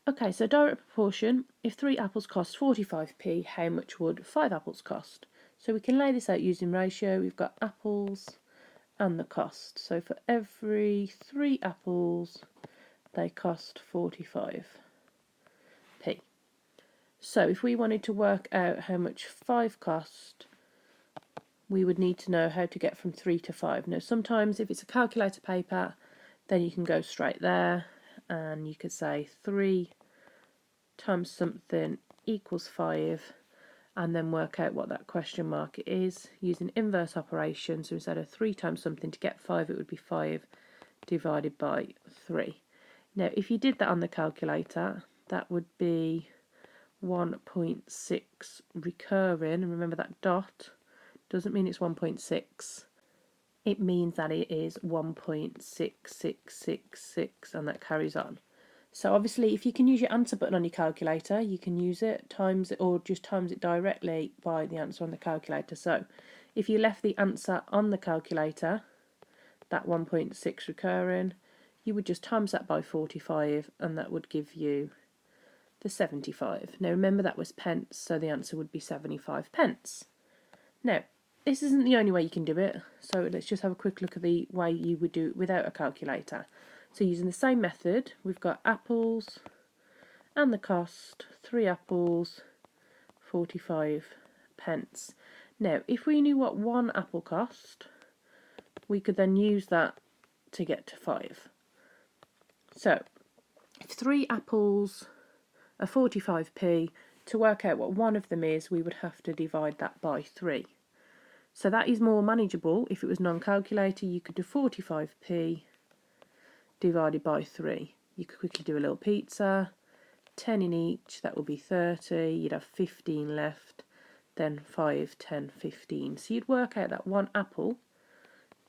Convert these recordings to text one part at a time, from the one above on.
Okay, so direct proportion, if 3 apples cost 45p, how much would 5 apples cost? So we can lay this out using ratio. We've got apples and the cost. So for every 3 apples, they cost 45p. So if we wanted to work out how much 5 cost, we would need to know how to get from 3 to 5. Now sometimes if it's a calculator paper, then you can go straight there and you could say 3 times something equals 5, and then work out what that question mark is using inverse operation. So instead of 3 times something to get 5, it would be 5 divided by 3. Now if you did that on the calculator, that would be 1.6 recurring, and remember that dot doesn't mean it's 1.6, it means that it is 1.6666, and that carries on. So obviously if you can use your answer button on your calculator, you can use it, times it, or just times it directly by the answer on the calculator. So if you left the answer on the calculator, that 1.6 recurring, you would just times that by 45 and that would give you the 75. Now remember that was pence, so the answer would be 75 pence. Now this isn't the only way you can do it, so let's just have a quick look at the way you would do it without a calculator. So using the same method, we've got apples and the cost, 3 apples, 45 pence. Now, if we knew what 1 apple cost, we could then use that to get to 5. So, if 3 apples are 45p, to work out what one of them is, we would have to divide that by 3. So that is more manageable. If it was non-calculator, you could do 45p divided by 3. You could quickly do a little pizza, 10 in each, that would be 30, you'd have 15 left, then 5, 10, 15. So you'd work out that 1 apple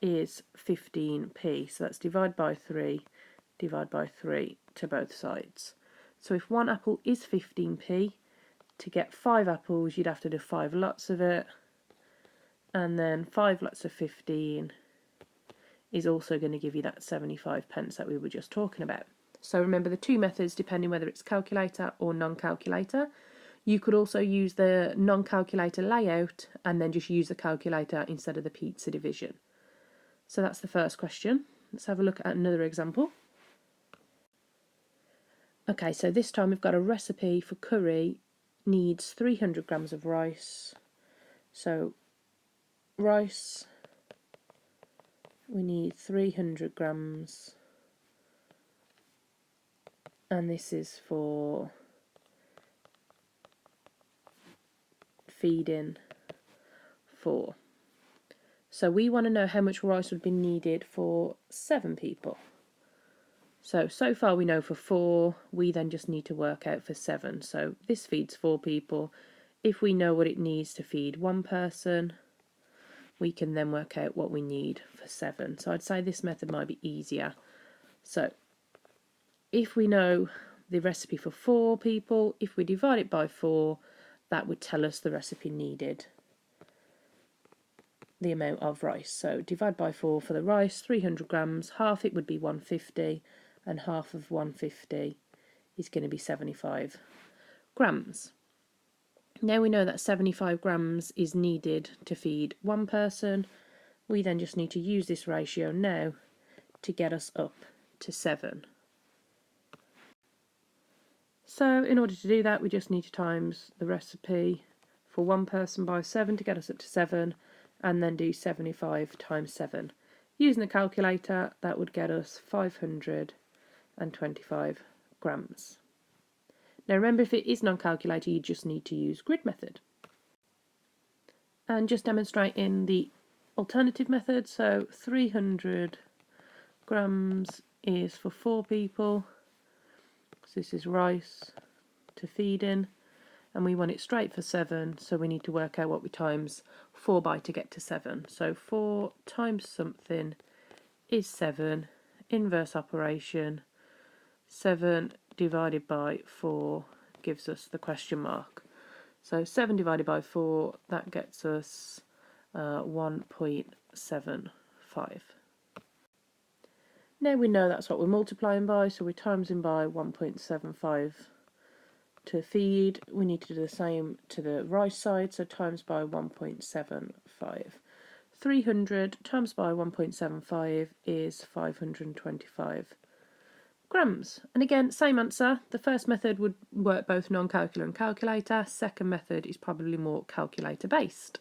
is 15p, so that's divide by 3 to both sides. So if 1 apple is 15p, to get 5 apples you'd have to do 5 lots of it, and then 5 lots of 15 is also going to give you that 75 pence that we were just talking about. So remember the two methods depending whether it's calculator or non-calculator. You could also use the non-calculator layout and then just use the calculator instead of the pizza division. So that's the first question. Let's have a look at another example. Okay, so this time we've got a recipe for curry, needs 300 grams of rice. So rice, we need 300 grams, and this is for feeding 4. So we want to know how much rice would be needed for 7 people. So far we know for 4, we then just need to work out for 7. So this feeds 4 people. If we know what it needs to feed 1 person, we can then work out what we need for 7. So I'd say this method might be easier. So if we know the recipe for 4 people, if we divide it by 4, that would tell us the recipe needed, the amount of rice. So divide by 4 for the rice, 300 grams, half it would be 150, and half of 150 is going to be 75 grams. Now we know that 75 grams is needed to feed 1 person. We then just need to use this ratio now to get us up to 7. So in order to do that, we just need to times the recipe for 1 person by 7 to get us up to 7, and then do 75 times 7. Using the calculator, that would get us 525 grams. Now remember, if it is non-calculator, you just need to use grid method. And just demonstrating the alternative method, so 300 grams is for 4 people. So this is rice to feed in, and we want it straight for 7, so we need to work out what we times 4 by to get to 7. So 4 times something is 7, inverse operation, 7 divided by 4 gives us the question mark. So 7 divided by 4, that gets us 1.75. Now we know that's what we're multiplying by, so we're timesing by 1.75 to feed. We need to do the same to the right side, so times by 1.75. 300 times by 1.75 is 525 grams. And again, same answer. The first method would work both non-calculator and calculator. Second method is probably more calculator based.